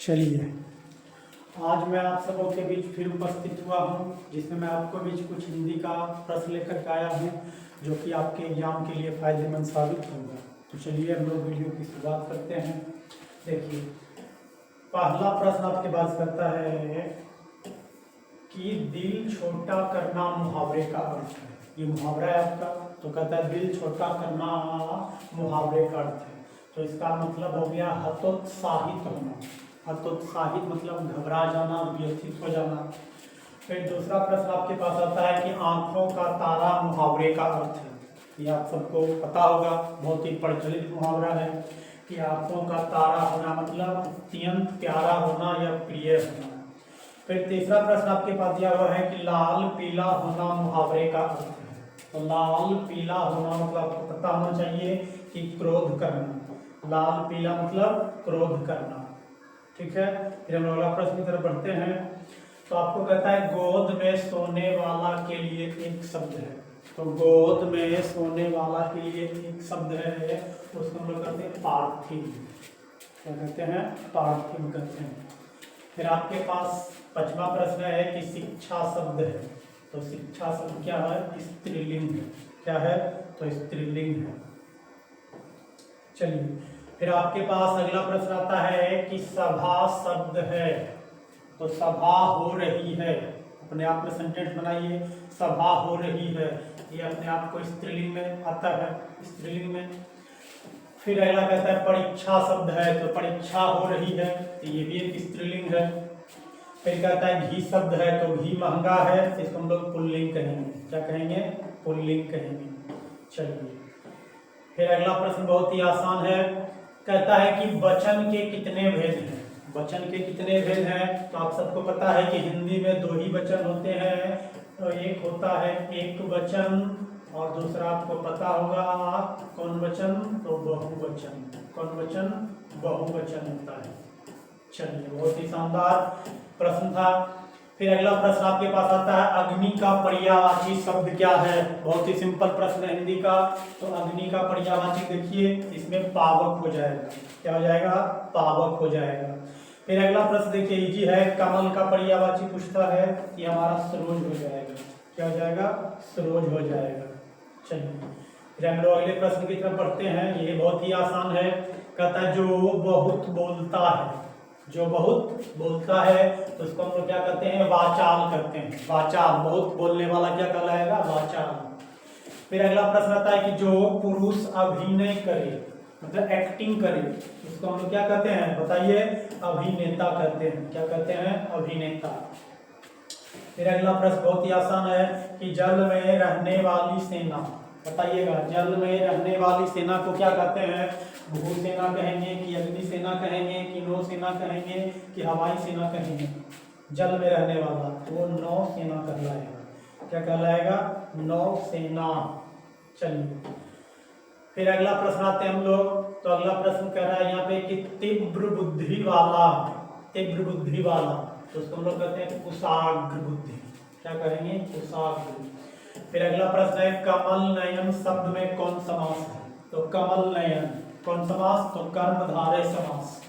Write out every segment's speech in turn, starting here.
चलिए, आज मैं आप सबों के बीच फिर उपस्थित हुआ हूँ, जिसमें मैं आपको बीच कुछ हिंदी का प्रश्न लेकर के आया हूँ जो कि आपके एग्जाम के लिए फायदेमंद साबित होगा। तो चलिए हम लोग वीडियो की शुरुआत करते हैं। देखिए, पहला प्रश्न आपके पास करता है कि दिल छोटा करना मुहावरे का अर्थ है। ये मुहावरा है आपका, तो कहता है दिल छोटा करना मुहावरे का अर्थ है। तो इसका मतलब हो गया हतोत्साहित होना। हतोत्साहित मतलब घबरा जाना, व्यथित हो जाना। फिर दूसरा प्रश्न आपके पास आता है कि आंखों का तारा मुहावरे का अर्थ है। ये आप सबको पता होगा, बहुत ही प्रचलित मुहावरा है कि आंखों का तारा होना मतलब अत्यंत प्यारा होना या प्रिय होना। फिर तीसरा प्रश्न आपके पास दिया हुआ है कि लाल पीला होना मुहावरे का अर्थ है। तो लाल पीला होना मतलब आपको पता होना चाहिए कि क्रोध करना। लाल पीला मतलब क्रोध करना। ठीक है, फिर हम अगला प्रश्न की तरफ बढ़ते हैं। तो आपको कहता है गोद में सोने वाला के लिए एक शब्द है। तो गोद में सोने वाला के लिए एक शब्द है, उसको हम लोग कहते हैं पार्थिव। क्या कहते हैं? पार्थिव कहते हैं। फिर आपके पास पांचवा प्रश्न है कि शिक्षा शब्द है। तो शिक्षा शब्द क्या है? स्त्रीलिंग है। क्या है? तो स्त्रीलिंग है। चलिए, फिर आपके पास अगला प्रश्न आता है कि सभा शब्द है। तो सभा हो रही है, अपने आप में सेंटेंस बनाइए, सभा हो रही है। ये अपने आप को स्त्रीलिंग में आता है, स्त्रीलिंग में। फिर अगला कहता है परीक्षा शब्द है। तो परीक्षा हो रही है, तो ये भी एक स्त्रीलिंग है। फिर कहता है घी शब्द है। तो घी महंगा है, इसको हम लोग पुल्लिंग कहेंगे। क्या कहेंगे? पुल्लिंग कहेंगे। चलिए, फिर अगला प्रश्न बहुत ही आसान है। कहता है कि वचन के कितने भेद हैं? वचन के कितने भेद हैं? तो आप सबको पता है कि हिंदी में दो ही वचन होते हैं। तो एक होता है एक वचन और दूसरा आपको पता होगा कौन वचन? तो बहुवचन। कौन वचन? बहुवचन होता है। चलिए, बहुत ही शानदार प्रश्न था। फिर अगला प्रश्न आपके पास आता है अग्नि का पर्यायवाची शब्द क्या है? बहुत ही सिंपल प्रश्न है हिंदी का। तो अग्नि का पर्यायवाची देखिए, इसमें पावक हो जाएगा। क्या हो जाएगा? पावक हो जाएगा। फिर अगला प्रश्न देखिए, इजी है। कमल का पर्यायवाची पूछता है, ये हमारा सरोज हो जाएगा। क्या हो जाएगा? सरोज हो जाएगा। चलिए, फिर हम लोग अगले प्रश्न की तरफ बढ़ते हैं। ये बहुत ही आसान है। कहता है जो बहुत बोलता है। जो बहुत बोलता है तो उसको हम लोग क्या कहते हैं? वाचाल करते हैं। वाचाल, बहुत बोलने वाला क्या कहलाएगा? वाचाल। फिर अगला प्रश्न आता है कि जो पुरुष अभिनय करे, मतलब एक्टिंग करे, उसको हम लोग क्या कहते हैं? बताइए। अभिनेता कहते हैं। क्या कहते हैं? अभिनेता। फिर अगला प्रश्न बहुत ही आसान है कि जल में रहने वाली सेना, बताइएगा, जल में रहने वाली सेना को क्या कहते हैं? भूसेना कहेंगे कि अग्नि सेना कहेंगे कि नौ सेना कहेंगे कि हवाई सेना कहेंगे? जल में रहने वाला वो नौ सेना कहलाएगा। क्या कहलाएगा? नौ सेना। चलिए, फिर अगला प्रश्न आते हैं हम लोग। तो अगला प्रश्न कह रहा है यहाँ पे कि तीव्र बुद्धि वाला। तीव्र बुद्धि वाला, तो उसको हम लोग कहते हैं कुशाग्र बुद्धि। क्या कहेंगे? कुशाग्र। फिर अगला प्रश्न है कमल नयन शब्द में कौन समास है? तो कमल नयन कौन समास? तो कर्मधारय समास।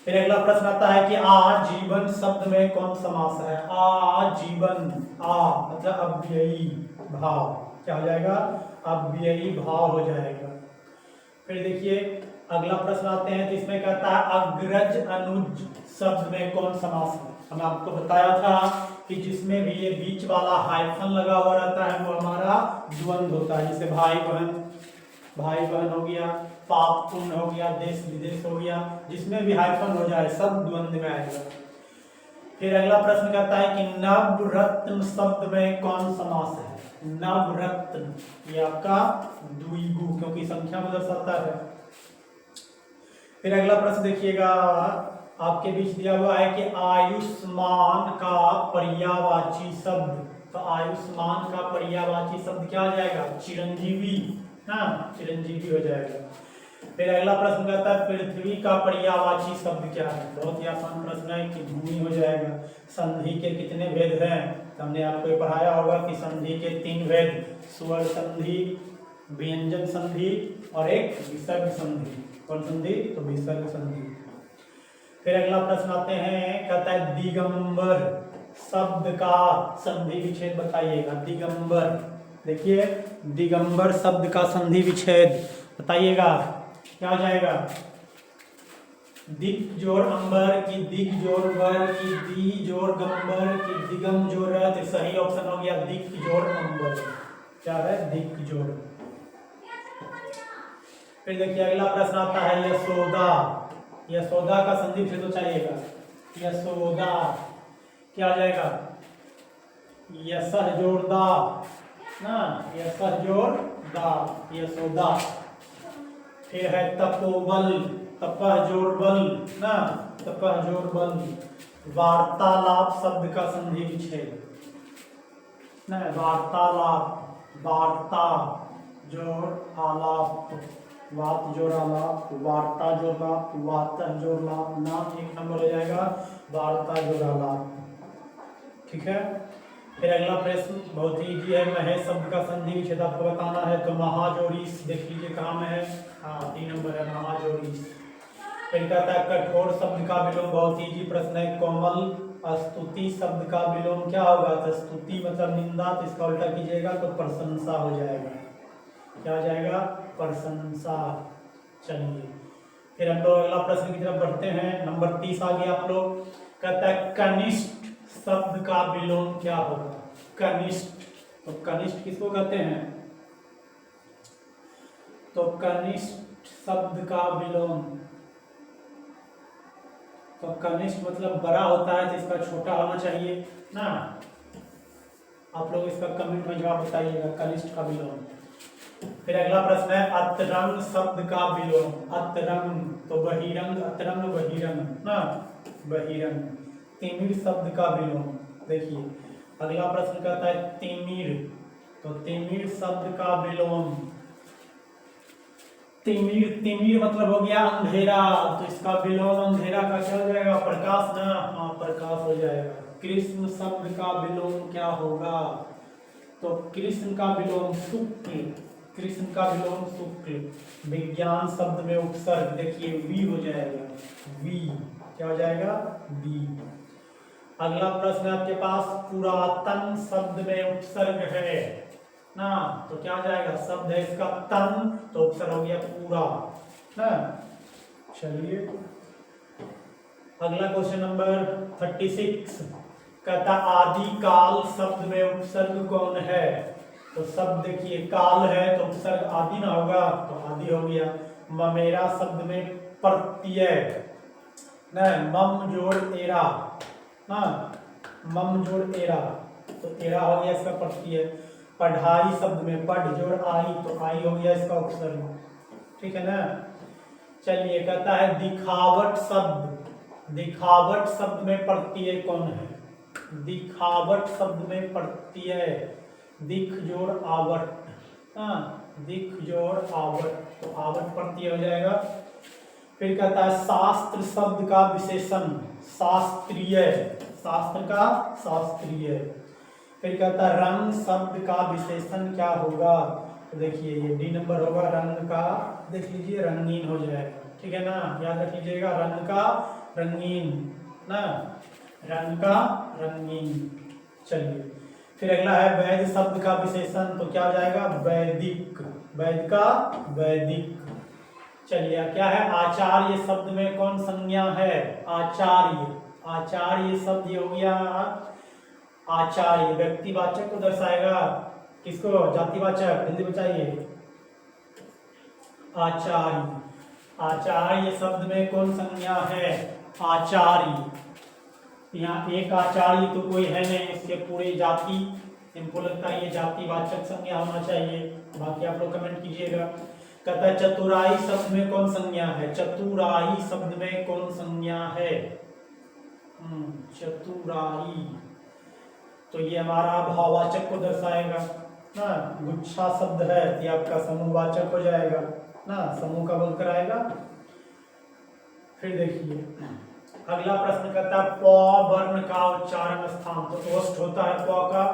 फिर अगला प्रश्न आता है कि आजीवन शब्द में कौन समास है? आजीवन, आ मतलब अव्ययी भाव। क्या हो जाएगा? अव्ययी भाव हो जाएगा। फिर देखिए, अगला प्रश्न आते हैं तो इसमें कहता है अग्रज अनुज शब्द में कौन समास है? हमने आपको बताया था कि जिसमें भी ये बीच वाला हाइफन लगा हुआ रहता है वो हमारा द्वंद्व होता है। जैसे भाई बहन, भाई बहन हो गया, पाप पुण्य हो गया, देश विदेश हो गया, जिसमें भी हाइफन हो जाए सब द्वंद्व में आएगा। फिर अगला प्रश्न कहता है कि नवरत्न शब्द में कौन समास है? नवरत्न, ये आपका द्विगु, क्योंकि संख्या को दर्शाता है। फिर अगला प्रश्न देखिएगा, आपके बीच दिया हुआ है कि आयुष्मान का पर्यायवाची शब्द। तो आयुष्मान का पर्यायवाची शब्द क्या हो जाएगा? चिरंजीवी। हाँ, चिरंजीवी हो जाएगा। फिर अगला प्रश्न कहता है पृथ्वी का पर्यायवाची शब्द क्या है? बहुत ही आसान प्रश्न है कि भूमि हो जाएगा। संधि के कितने भेद हैं? हमने आपको पढ़ाया होगा कि संधि के 3 भेद, स्वर संधि, व्यंजन संधि और एक विसर्ग संधि। कौन संधि? तो विसर्ग संधि। फिर अगला प्रश्न आते हैं, कहता है दिगंबर शब्द का संधि विच्छेद बताइएगा। दिगंबर, देखिए दिगंबर शब्द का संधि विच्छेद बताइएगा, क्या हो जाएगा? दिक जोड़ अंबर की दिक जोड़ बर की दी जोड़ गंबर की दिगम जोड़ है, तो सही ऑप्शन हो गया दिक जोड़ अंबर। क्या है? दिक जोड़। फिर देखिए अगला प्रश्न आता है यशोदा। यशोदा का संधि विच्छेद तो चाहिएगा। यशोदा क्या आ जाएगा? यसह जोड़ दा ना, यसह जोड़ दा, यशोदा। फिर है तपोबल, तपह जोड़ बल ना, तपह जोड़ बल। वार्तालाप शब्द का संधि विच्छेद ना, वार्तालाप, वार्ता जोड़ आलाप, वात जोड़ आलाप, वार्ता जोड़ लाप, वार्ता जोड़ लाप ना, 1 नंबर हो जाएगा वार्ता जोड़ आलाप। ठीक है। फिर अगला प्रश्न बहुत ही इजी है, महेश शब्द का संधि विच्छेद आपको बताना है, तो महाजोड़ीस देख लीजिए कहाँ में है। हाँ 3 नंबर है महाजोड़ीस। फिर कहता है कठोर शब्द का विलोम, बहुत इजी प्रश्न है, कोमल। स्तुति शब्द का विलोम क्या होगा? तो स्तुति मतलब निंदा, तो इसका उल्टा कीजिएगा तो प्रशंसा हो जाएगा। क्या हो जाएगा? प्रशंसा। चलिए फिर हम लोग अगला प्रश्न की तरफ बढ़ते हैं, नंबर 30 आ गया आप लोग। कहता है कनिष्ठ शब्द का विलोम क्या होगा? कनिष्ठ, तो कनिष्ठ किसको कहते हैं? तो कनिष्ठ शब्द का विलोम, तो कनिष्ठ मतलब बड़ा होता है, तो इसका छोटा होना चाहिए ना। आप लोग इसका कमेंट में जवाब बताइएगा, कनिष्ठ का विलोम। फिर अगला प्रश्न है अतरंग शब्द का विलोम। अतरंग, तो बहिरंग, अतरंग बहिरंग ना, बहिरंग। तिमिर शब्द का विलोम, देखिए अगला प्रश्न कहता है तिमिर, तो तिमिर शब्द का विलोम, तिमिर, तिमिर मतलब हो गया अंधेरा, तो इसका विलोम अंधेरा का क्या हो जाएगा? प्रकाश ना, हाँ प्रकाश हो जाएगा। कृष्ण शब्द का विलोम क्या होगा? तो कृष्ण का विलोम शुक्ल, कृष्ण का विलोम शुक्ल। विज्ञान शब्द में उपसर्ग, देखिए वी हो जाएगा, वी, क्या हो जाएगा? वी। अगला प्रश्न आपके पास पुरातन शब्द में उपसर्ग है ना, तो क्या आ जाएगा? शब्द है इसका तन, तो उपसर्ग हो गया पूरा ना। चलिए अगला क्वेश्चन नंबर 36, कहता आदिकाल शब्द में उपसर्ग कौन है? तो शब्द देखिए काल है, तो उपसर्ग आदि ना होगा, तो आदि हो गया। ममेरा शब्द में प्रत्यय ना, मम जोड़ एरा ना, मम जोड़ एरा, तो एरा हो गया इसका प्रत्यय। पढ़ाई शब्द में पढ़ जोड़ आई, तो आई हो गया इसका उपसर्ग। ठीक है ना। चलिए कहता है दिखावट शब्द, दिखावट शब्द में प्रत्यय कौन है? दिखावट शब्द में प्रत्यय दिख जोड़ आवट, हाँ दिख जोड़ आवट, तो आवट प्रत्यय हो जाएगा। फिर कहता है शास्त्र शब्द का विशेषण, शास्त्रीय, शास्त्र का शास्त्रीय। फिर कहता है रंग शब्द का विशेषण क्या होगा? तो देखिए ये डी नंबर होगा, रंग का, देख लीजिए रंगीन हो जाएगा। ठीक है ना, याद रख लीजिएगा, रंग का रंगीन ना, रंग का रंगीन। चलिए फिर अगला है वैध शब्द का विशेषण, तो क्या हो जाएगा? वैदिक, वैद का वैदिक। चलिए क्या है? आचार्य शब्द में कौन संज्ञा है? आचार्य, आचार्य शब्द ये हो गया आचार्य, व्यक्तिवाचक को दर्शाएगा, किसको? जातिवाचक, जल्दी बताइए। आचार्य, आचार्य शब्द में कौन संज्ञा है? आचार्य। यहाँ एक आचार्य तो कोई है नहीं, इसके पूरे जाति, इनको लगता है ये जातिवाचक संज्ञा होना चाहिए, बाकी आप लोग कमेंट कीजिएगा। कहता है चतुराई शब्द में कौन संज्ञा है? चतुराई शब्द में कौन संज्ञा है? चतुराई, तो ये हमारा भाववाचक को दर्शाएगा ना। गुच्छा शब्द है, ये आपका समूहवाचक हो जाएगा ना, समूह का बोलकर आएगा। फिर देखिए अगला प्रश्न कहता है प वर्ण का उच्चारण स्थान, तो ओष्ठ होता है प का,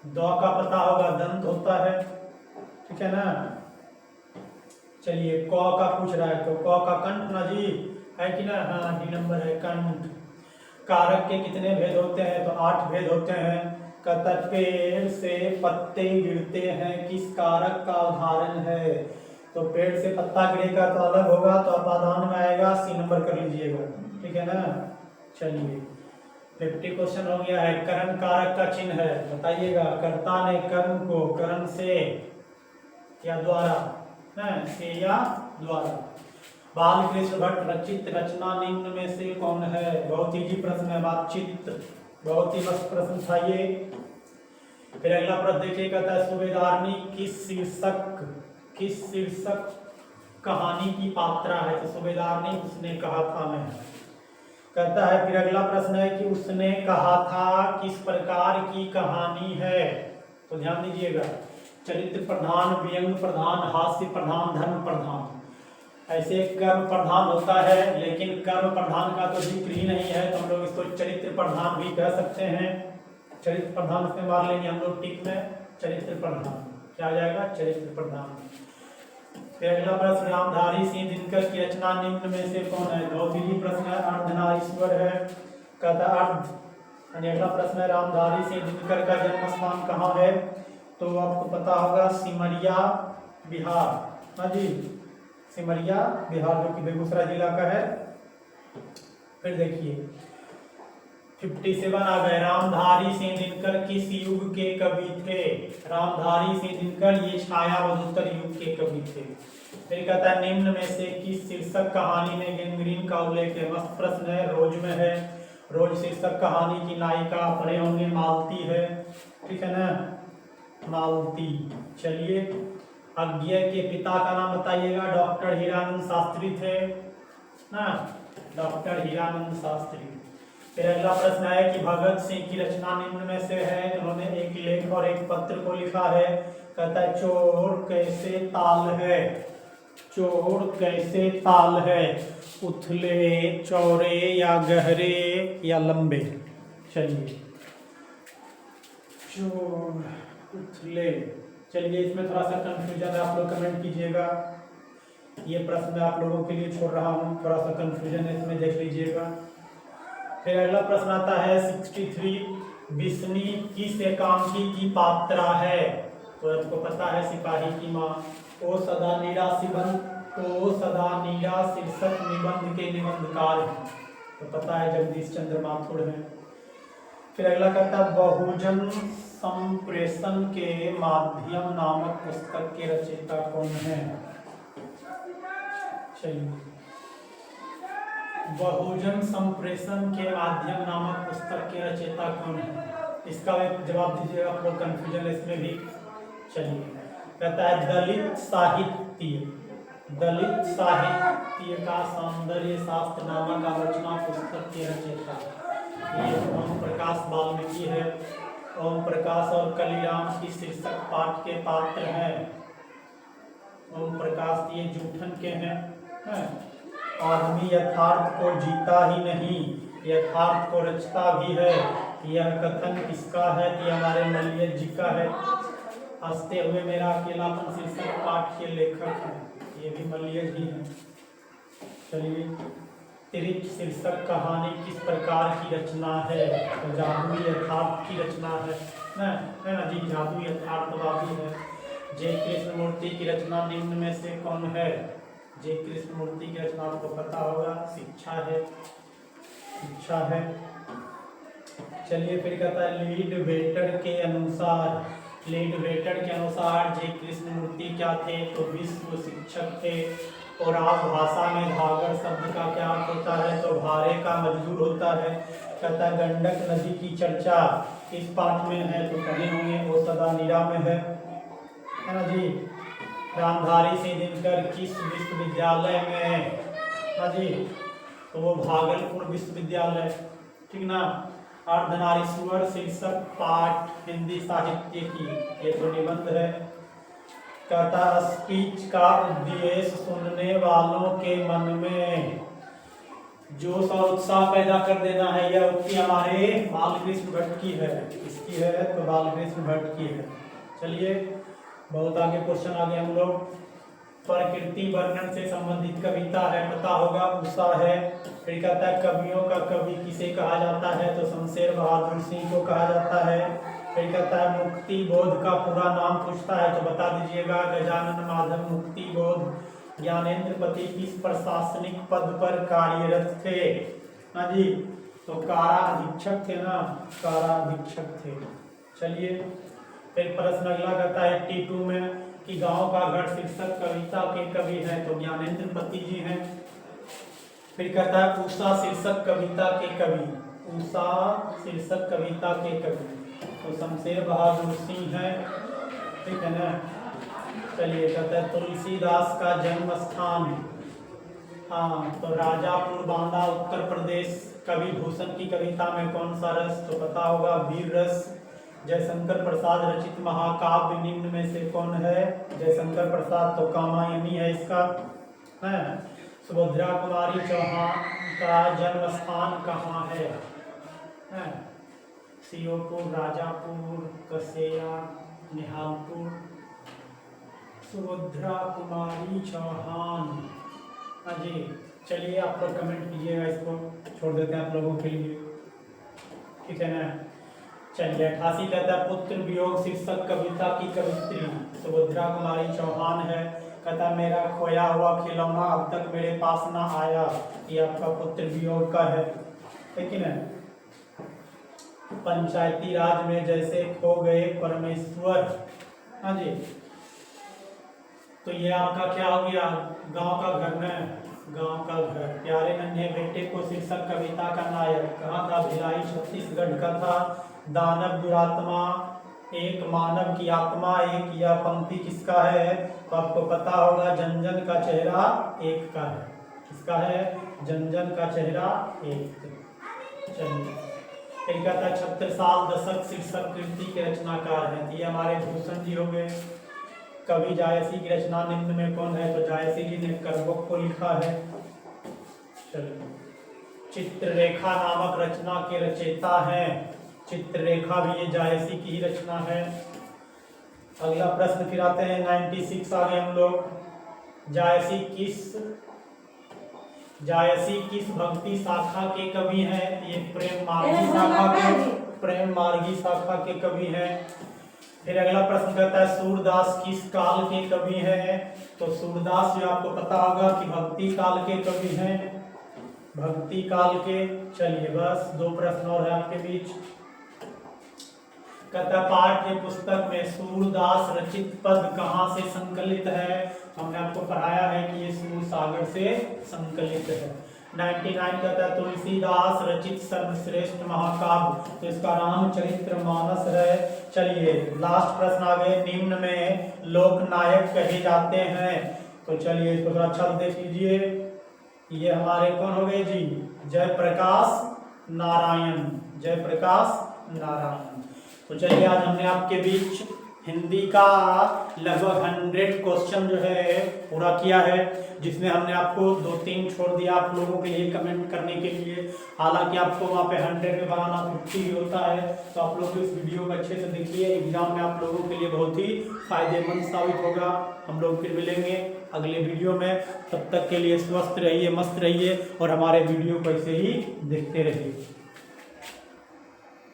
द का पता होगा दंत होता है। ठीक है ना। चलिए क का पूछ रहा है, तो क का कंठ ना जी, है कि ना? हाँ, डी नंबर है कंठ। कारक के कितने भेद होते हैं? तो 8 भेद होते हैं। कहता है पेड़ से पत्ते गिरते हैं किस कारक का उदाहरण है? तो पेड़ से पत्ता गिरेगा तो अलग होगा, तो अपादान में आएगा, सी नंबर कर लीजिएगा। ठीक है ना? चलिए 50 क्वेश्चन हो गया है। करण कारक का चिन्ह है, बताइएगा। कर्ता ने कर्म को करण से या द्वारा, से या द्वारा। बाल कृष्ण भट्ट रचित रचना निम्न में से कौन है? बहुत इजी प्रश्न है, बातचीत, बहुत ही मस्त प्रश्न था ये। फिर अगला प्रश्न देखिए, कहता है सूबेदारनी किस शीर्षक कहानी की पात्रा है? तो सूबेदारनी उसने कहा था मैं। कहता है फिर अगला प्रश्न है कि उसने कहा था किस प्रकार की कहानी है? तो ध्यान दीजिएगा, चरित्र प्रधान, व्यंग प्रधान, हास्य प्रधान, धर्म प्रधान। ऐसे कर्म प्रधान होता है, लेकिन कर्म प्रधान का तो जिक्र ही नहीं है, तो हम लोग इसको चरित्र प्रधान भी कह सकते हैं। चरित्र प्रधान उसमें मार लेंगे हम लोग टिक में, चरित्र प्रधान। क्या आ जाएगा? चरित्र प्रधान। फिर अगला प्रश्न, रामधारी सिंह दिनकर की रचना निम्न में से कौन है? बहुत ही प्रश्न है, अर्धनारीश्वर है। कहता अर्ध। अगला प्रश्न है, रामधारी सिंह दिनकर का जन्म स्थान कहाँ है? तो आपको पता होगा, सिमरिया बिहार। हाँ जी, सिमरिया बिहार, जो कि बेगूसराय जिला का है। फिर देखिए 57 आ गए। रामधारी सिंह दिनकर किस युग के कवि थे? रामधारी सिंह दिनकर ये छायावधोत्तर युग के कवि थे। फिर कहता है निम्न में से किस शीर्षक कहानी में गैंग्रीन का उल्लेख है? मस्त प्रश्न है, रोज में है। रोज शीर्षक कहानी की नायिका पढ़े होंगे, मालती है। ठीक है ना? मालती। चलिए, अज्ञेय के पिता का नाम बताइएगा। डॉक्टर हीरानंद शास्त्री थे ना, डॉक्टर हीरानंद शास्त्री। फिर अगला प्रश्न है कि भगत सिंह की रचना निम्न में से है? उन्होंने एक लेख और एक पत्र को लिखा है। कहता है चोर कैसे ताल है? चोर कैसे ताल है? उथले, चौड़े या गहरे या लंबे? चलिए, चोर, उथले। चलिए, इसमें थोड़ा सा कंफ्यूजन है, आप लोग कमेंट कीजिएगा। ये प्रश्न मैं आप लोगों के लिए छोड़ रहा हूँ, थोड़ा सा कंफ्यूजन है इसमें, देख लीजिएगा। फिर अगला प्रश्न आता है 63, बिस्नी किस एकांकी की पात्रा है? तो आपको पता है, सिपाही की माँ। ओ सदा नीरा शीर्षक निबंध के निबंधकार हैं, तो पता है जगदीश चंद्र माथुर है। फिर अगला कहता है बहुजन संप्रेषण के माध्यम नामक पुस्तक के रचयिता कौन है? चलिए, बहुजन संप्रेषण के माध्यम नामक पुस्तक के रचयिता कौन है? इसका भी जवाब दीजिएगा, आप लोग कंफ्यूजन इसमें भी। चलिए, कहता है दलित साहित्य का सौंदर्य शास्त्र नामक आलोचना पुस्तक के रचयिता ये ओम प्रकाश वाल्मीकि है। ओम प्रकाश और कलिराम की शीर्षक पाठ के पात्र हैं। ओम प्रकाश ये जूठन के हैं। आदमी यथार्थ को जीता ही नहीं, यथार्थ को रचता भी है। यह कथन किसका है? कि हमारे मलियज जी का है। हंसते हुए मेरा अकेलापन शीर्षक पाठ के लेखक हैं, ये भी मलियज ही है। चलिए, तिरिक्त शीर्षक कहानी किस प्रकार की रचना है? तो जादुई यथार्थ की रचना है ना जी, जादू यथार्थवादी है। जय कृष्णमूर्ति की रचना निम्न में से कौन है? जय कृष्णमूर्ति की रचना आपको पता होगा, शिक्षा है। चलिए, फिर कहता है लीड वेटर के अनुसार जय कृष्णमूर्ति क्या थे? तो विश्व शिक्षक थे। और आप भाषा में धागर शब्द का क्या अर्थ होता है? तो भारे का मजदूर होता है। कहता है गंडक नदी की चर्चा किस पाठ में है? तो पढ़े होंगे, वो सदा नीरा में है ना जी। रामधारी सिंह दिनकर किस विश्वविद्यालय में? हाँ जी, तो वो भागलपुर विश्वविद्यालय। ठीक ना? अर्धनारीश्वर शीर्षक पाठ हिंदी साहित्य की, ये तो निबंध है। कहता स्पीच का उद्देश्य सुनने वालों के मन में जोश और उत्साह पैदा कर देना है। यह उक्ति हमारे बालकृष्ण भट्ट की है। किसकी है? तो बालकृष्ण भट्ट की है। चलिए, बहुत आगे क्वेश्चन आगे हम लोग प्रकृति वर्णन से संबंधित कविता है, पता होगा, उषा है। फिर कहता है कवियों का कवि किसे कहा जाता है, तो शमशेर बहादुर सिंह को कहा जाता है। फिर कहता है मुक्ति बोध का पूरा नाम पूछता है तो बता दीजिएगा, गजानन माधव मुक्ति बोध ज्ञानेन्द्रपति किस प्रशासनिक पद पर कार्यरत थे? हाँ जी, तो कारा अधीक्षक थे ना, कारा अधीक्षक थे। चलिए फिर प्रश्न अगला कहता है 82 में कि गांव का घर शीर्षक कविता के कवि हैं, तो ज्ञानेन्द्रपति जी हैं। फिर कहता है उषा शीर्षक कविता के कवि, उषा शीर्षक कविता के कवि तो शमशेर बहादुर सिंह है, ठीक है ना। चलिए कहता है तुलसीदास का जन्म स्थान, हाँ तो राजापुर बांदा उत्तर प्रदेश। कवि भूषण की कविता में कौन सा रस, तो पता होगा वीर रस। जयशंकर प्रसाद रचित महाकाव्य निम्न में से कौन है, जयशंकर प्रसाद, तो कामायनी है इसका, है। सुभद्रा कुमारी चौहान का जन्म स्थान कहाँ है? सीओपुर, राजापुर, कसेया, निहालपुर। सुभद्रा कुमारी चौहान, हाँ जी। चलिए आप लोग कमेंट कीजिएगा, इसको छोड़ देते हैं आप लोगों के लिए, ठीक है ना। चलिए 88 कहता है पुत्र वियोग शीर्षक कविता की कवित्री सुभद्रा कुमारी चौहान है। कहता मेरा खोया हुआ खिलौना अब तक मेरे पास ना आया, ये आपका पुत्र वियोग का है, लेकिन पंचायती राज में जैसे खो गए परमेश्वर, हाँ जी। तो ये आपका क्या हो गया, गांव का घर में, गांव का घर। प्यारे नन्हे बेटे को शीर्षक कविता का नायक कहाँ था, भिलाई छत्तीसगढ़ का था। दानव दुरात्मा, एक मानव की आत्मा एक, यह पंक्ति किसका है, तो आपको पता होगा जनजन का चेहरा एक का है। किसका है, जनजन का चेहरा एक। चलिए फिर कहता है छत्रसाल दशक शीर्षक कृति के रचनाकार हैं, ये हमारे भूषण जी हो गए। कवि जायसी की रचना निम्न में कौन है, तो जायसी जी ने करबुक को लिखा है। चलिए चित्ररेखा नामक रचना के रचयिता हैं, चित्ररेखा भी ये जायसी की ही रचना है। अगला प्रश्न फिर आते हैं 96 आ गए हम लोग। जायसी किस भक्ति शाखा के कवि हैं, ये प्रेम मार्गी शाखा के कवि हैं। फिर अगला प्रश्न कहता है सूरदास किस काल के कवि हैं, तो सूरदास जो आपको पता होगा कि भक्ति काल के कवि हैं, भक्ति काल के। चलिए बस 2 प्रश्न और है आपके बीच। कहता पाठ्य पुस्तक में सूरदास रचित पद कहाँ से संकलित है, हमने आपको पढ़ाया है कि ये सूर सागर से संकलित है। 99 कहता है तुलसीदास रचित सर्वश्रेष्ठ महाकाव्य, तो इसका रामचरितमानस है। चलिए लास्ट प्रश्न आ गए, निम्न में लोकनायक कहे जाते हैं, तो चलिए इसको थोड़ा अच्छा देख लीजिए। ये हमारे कौन हो गए जी, जयप्रकाश नारायण, जयप्रकाश नारायण। तो चलिए आज हमने आपके बीच हिंदी का लगभग 100 क्वेश्चन जो है पूरा किया है, जिसमें हमने आपको 2-3 छोड़ दिया आप लोगों के लिए कमेंट करने के लिए। हालांकि आपको वहाँ पे 100 में बनाना 50 ही होता है, तो आप लोग इस वीडियो को अच्छे से देखिए, एग्जाम में आप लोगों के लिए बहुत ही फायदेमंद साबित होगा। हम लोग फिर मिलेंगे अगले वीडियो में, तब तक के लिए स्वस्थ रहिए, मस्त रहिए और हमारे वीडियो को ऐसे ही देखते रहिए।